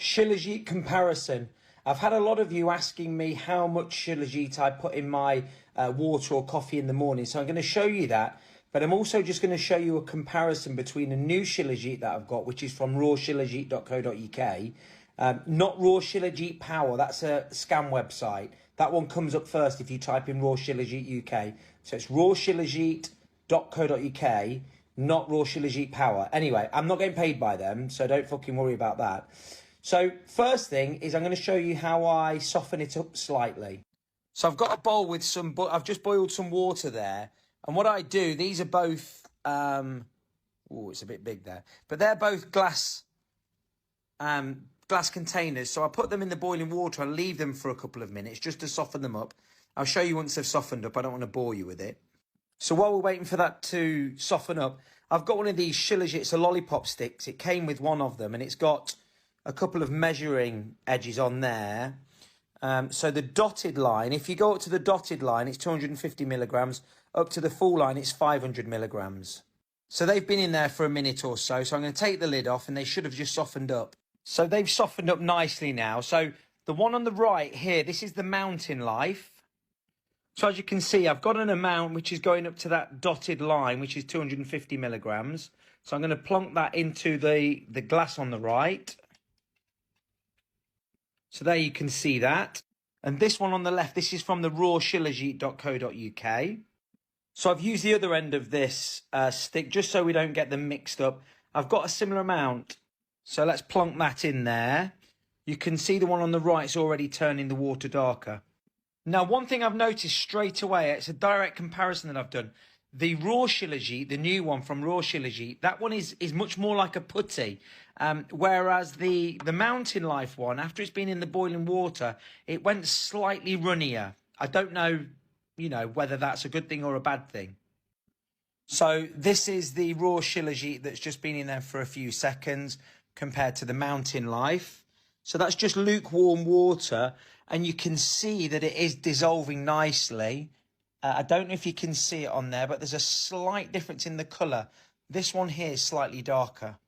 Shilajit comparison. I've had a lot of you asking me how much shilajit I put in my water or coffee in the morning. So I'm going to show you that. But I'm also just going to show you a comparison between a new shilajit that I've got, which is from rawshilajit.co.uk. Not Raw Shilajit Power. That's a scam website. That one comes up first if you type in Raw Shilajit UK. So it's rawshilajit.co.uk, not Raw Shilajit Power. Anyway, I'm not getting paid by them, so don't fucking worry about that. So first thing is I'm going to show you how I soften it up slightly. So I've got a bowl with some, I've just boiled some water there. And what I do, these are both, oh, it's a bit big there, but they're both glass containers. So I put them in the boiling water and leave them for a couple of minutes just to soften them up. I'll show you once they've softened up. I don't want to bore you with it. So while we're waiting for that to soften up, I've got one of these shilajits, lollipop sticks. It came with one of them and it's got a couple of measuring edges on there. So the dotted line, if you go up to the dotted line, it's 250 milligrams. Up to the full line, it's 500 milligrams. So they've been in there for a minute or so. So I'm going to take the lid off and they should have just softened up. So they've softened up nicely now. So the one on the right here, this is the Mountain Life. So as you can see, I've got an amount which is going up to that dotted line, which is 250 milligrams. So I'm going to plonk that into the glass on the right. So there you can see that. And this one on the left, this is from the rawshilajit.co.uk. So I've used the other end of this stick just so we don't get them mixed up. I've got a similar amount. So let's plonk that in there. You can see the one on the right is already turning the water darker. Now, one thing I've noticed straight away, it's a direct comparison that I've done. The Raw Shilajit, the new one from Raw Shilajit, that one is much more like a putty. Whereas the Mountain Life one, after it's been in the boiling water, it went slightly runnier. I don't know, whether that's a good thing or a bad thing. So this is the Raw Shilajit that's just been in there for a few seconds compared to the Mountain Life. So that's just lukewarm water, and you can see that it is dissolving nicely. I don't know if you can see it on there, but there's a slight difference in the colour. This one here is slightly darker.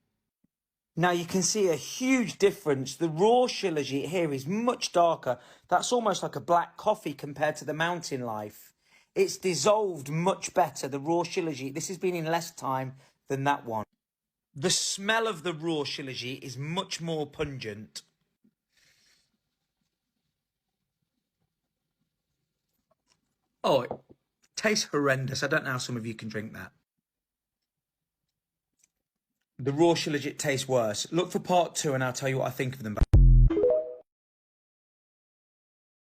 Now you can see a huge difference. The Raw Shilajit here is much darker. That's almost like a black coffee compared to the Mountain Life. It's dissolved much better, the Raw Shilajit. This has been in less time than that one. The smell of the Raw Shilajit is much more pungent. Oh, it tastes horrendous. I don't know how some of you can drink that. The Raw Shilajit tastes worse. Look for part 2 and I'll tell you what I think of them.